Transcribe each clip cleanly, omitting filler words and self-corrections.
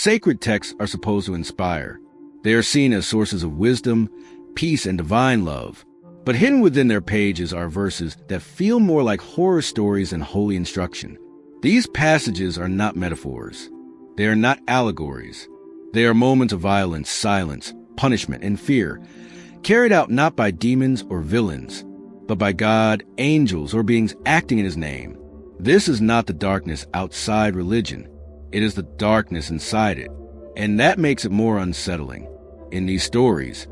Sacred texts are supposed to inspire. They are seen as sources of wisdom, peace, and divine love. But hidden within their pages are verses that feel more like horror stories than holy instruction. These passages are not metaphors. They are not allegories. They are moments of violence, silence, punishment, and fear, carried out not by demons or villains, but by God, angels, or beings acting in his name. This is not the darkness outside religion. It is the darkness inside it. And that makes it more unsettling. In these stories,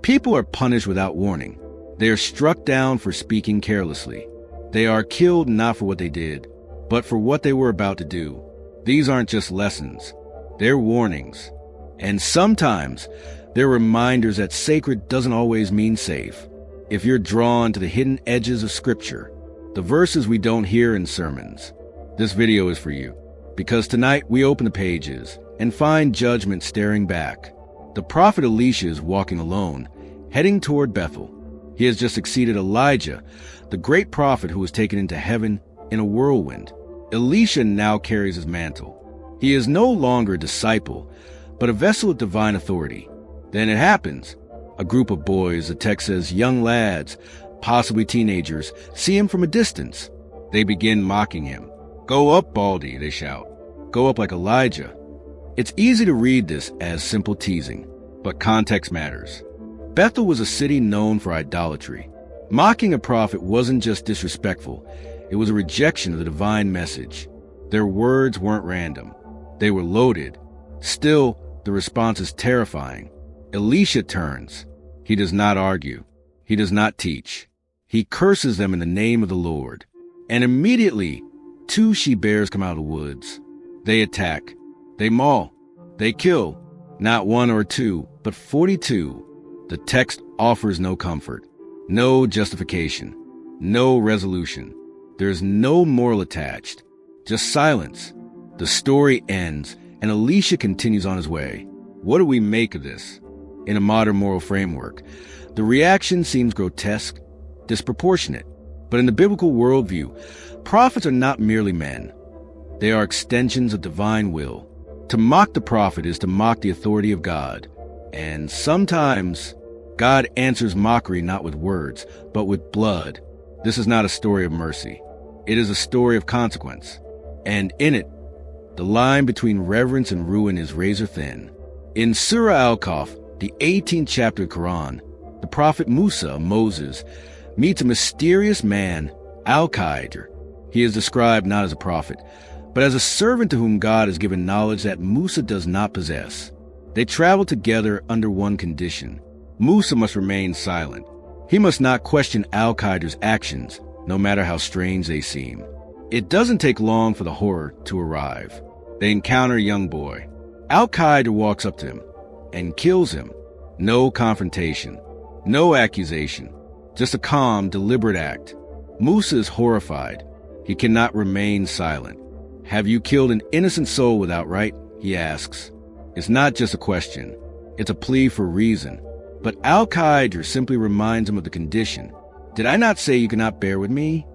people are punished without warning. They are struck down for speaking carelessly. They are killed not for what they did, but for what they were about to do. These aren't just lessons. They're warnings. And sometimes they're reminders that sacred doesn't always mean safe. If you're drawn to the hidden edges of Scripture, the verses we don't hear in sermons, this video is for you. Because tonight we open the pages and find judgment staring back. The prophet Elisha is walking alone, heading toward Bethel. He has just succeeded Elijah, the great prophet who was taken into heaven in a whirlwind. Elisha now carries his mantle. He is no longer a disciple, but a vessel of divine authority. Then it happens. A group of boys, the text says young lads, possibly teenagers, see him from a distance. They begin mocking him. "Go up, Baldy," they shout. "Go up like Elijah." It's easy to read this as simple teasing, but context matters. Bethel was a city known for idolatry. Mocking a prophet wasn't just disrespectful, it was a rejection of the divine message. Their words weren't random. They were loaded. Still, the response is terrifying. Elisha turns. He does not argue. He does not teach. He curses them in the name of the Lord. And immediately, 2 she-bears come out of the woods. They attack. They maul. They kill. Not 1 or 2, but 42. The text offers no comfort, no justification, no resolution. There's no moral attached, just silence. The story ends, and Elisha continues on his way. What do we make of this? In a modern moral framework, the reaction seems grotesque, disproportionate. But in the biblical worldview, prophets are not merely men. They are extensions of divine will. To mock the prophet is to mock the authority of God. And sometimes, God answers mockery not with words, but with blood. This is not a story of mercy. It is a story of consequence. And in it, the line between reverence and ruin is razor thin. In Surah Al-Kahf, the 18th chapter of the Qur'an, the prophet Musa, Moses, meets a mysterious man, Al-Qaidr. He is described not as a prophet, but as a servant to whom God has given knowledge that Musa does not possess. They travel together under one condition. Musa must remain silent. He must not question Al-Qaidr's actions, no matter how strange they seem. It doesn't take long for the horror to arrive. They encounter a young boy. Al-Qaidr walks up to him and kills him. No confrontation, no accusation, just a calm, deliberate act. Musa is horrified. He cannot remain silent. "Have you killed an innocent soul without right?" he asks. It's not just a question. It's a plea for reason. But Al-Qaidr simply reminds him of the condition. "Did I not say you cannot bear with me?"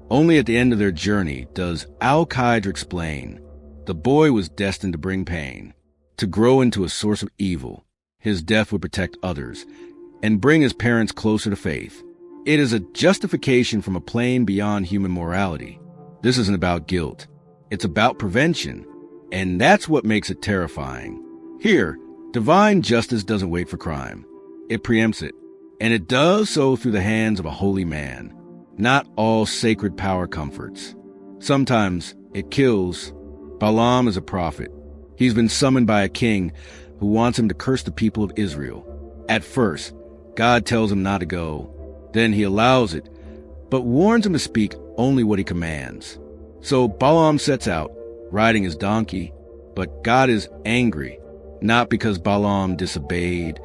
Only at the end of their journey does Al-Qaidr explain. The boy was destined to bring pain, to grow into a source of evil. His death would protect others and bring his parents closer to faith. It is a justification from a plane beyond human morality. This isn't about guilt. It's about prevention. And that's what makes it terrifying. Here, divine justice doesn't wait for crime. It preempts it. And it does so through the hands of a holy man. Not all sacred power comforts. Sometimes it kills. Balaam is a prophet. He's been summoned by a king who wants him to curse the people of Israel. At first, God tells him not to go. Then he allows it, but warns him to speak only what he commands. So Balaam sets out, riding his donkey, but God is angry, not because Balaam disobeyed,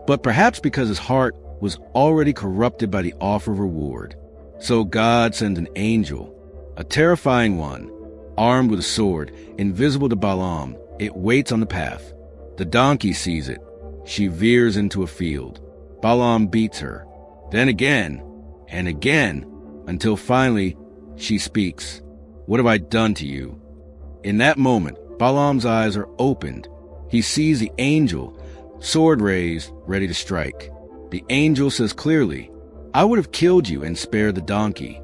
but perhaps because his heart was already corrupted by the offer of reward. So God sends an angel, a terrifying one, armed with a sword, invisible to Balaam. It waits on the path. The donkey sees it. She veers into a field. Balaam beats her. Then again, and again, until finally she speaks. "What have I done to you?" In that moment, Balaam's eyes are opened. He sees the angel, sword raised, ready to strike. The angel says clearly, "I would have killed you and spared the donkey."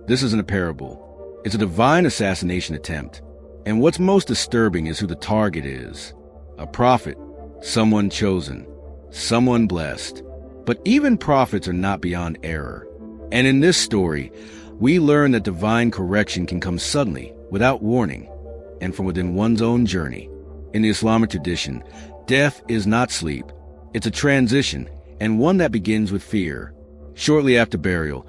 This isn't a parable. It's a divine assassination attempt. And what's most disturbing is who the target is. A prophet, someone chosen, someone blessed. But even prophets are not beyond error. And in this story, we learn that divine correction can come suddenly, without warning, and from within one's own journey. In the Islamic tradition, death is not sleep. It's a transition, and one that begins with fear. Shortly after burial,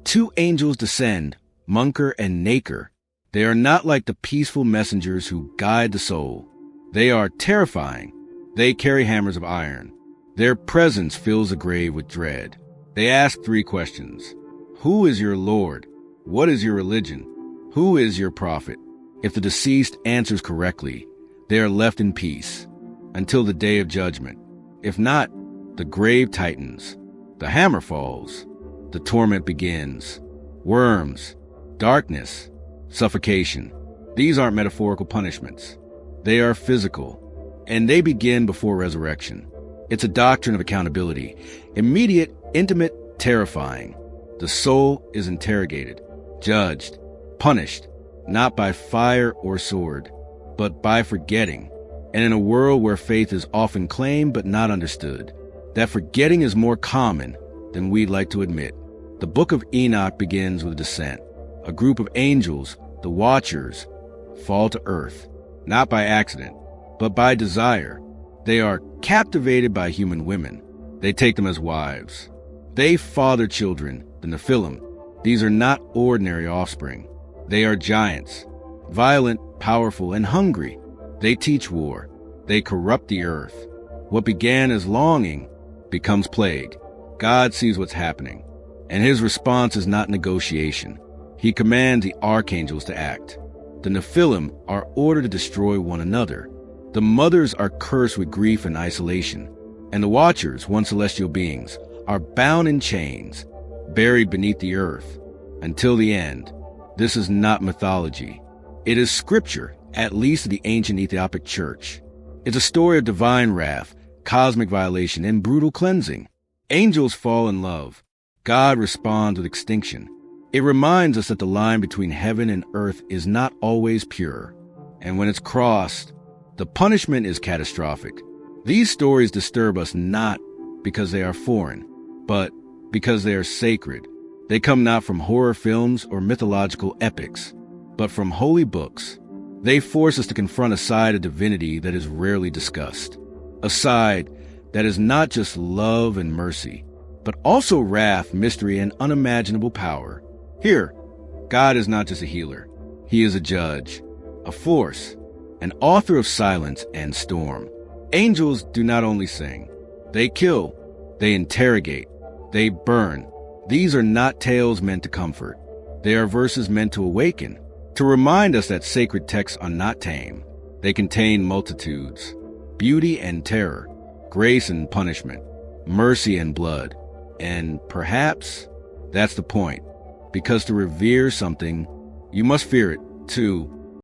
two angels descend, Munkar and Nakir. They are not like the peaceful messengers who guide the soul. They are terrifying. They carry hammers of iron. Their presence fills the grave with dread. They ask 3 questions. Who is your Lord? What is your religion? Who is your prophet? If the deceased answers correctly, they are left in peace until the day of judgment. If not, the grave tightens. The hammer falls. The torment begins. Worms, darkness, suffocation. These aren't metaphorical punishments. They are physical, and they begin before resurrection. It's a doctrine of accountability. Immediate, intimate, terrifying. The soul is interrogated, judged, punished, not by fire or sword, but by forgetting. And in a world where faith is often claimed but not understood, that forgetting is more common than we'd like to admit. The book of Enoch begins with descent. A group of angels, the Watchers, fall to earth, not by accident, but by desire. They are captivated by human women. They take them as wives. They father children, the Nephilim. These are not ordinary offspring. They are giants, violent, powerful, and hungry. They teach war. They corrupt the earth. What began as longing becomes plague. God sees what's happening, and his response is not negotiation. He commands the archangels to act. The Nephilim are ordered to destroy one another. The mothers are cursed with grief and isolation, and the Watchers, once celestial beings, are bound in chains, buried beneath the earth, until the end. This is not mythology. It is scripture, at least to the ancient Ethiopic church. It's a story of divine wrath, cosmic violation, and brutal cleansing. Angels fall in love. God responds with extinction. It reminds us that the line between heaven and earth is not always pure. And when it's crossed, the punishment is catastrophic. These stories disturb us not because they are foreign, but because they are sacred. They come not from horror films or mythological epics, but from holy books. They force us to confront a side of divinity that is rarely discussed. A side that is not just love and mercy, but also wrath, mystery, and unimaginable power. Here, God is not just a healer. He is a judge, a force, an author of silence and storm. Angels do not only sing. They kill, they interrogate, they burn. These are not tales meant to comfort. They are verses meant to awaken, to remind us that sacred texts are not tame. They contain multitudes, beauty and terror, grace and punishment, mercy and blood. And perhaps that's the point, because to revere something, you must fear it too.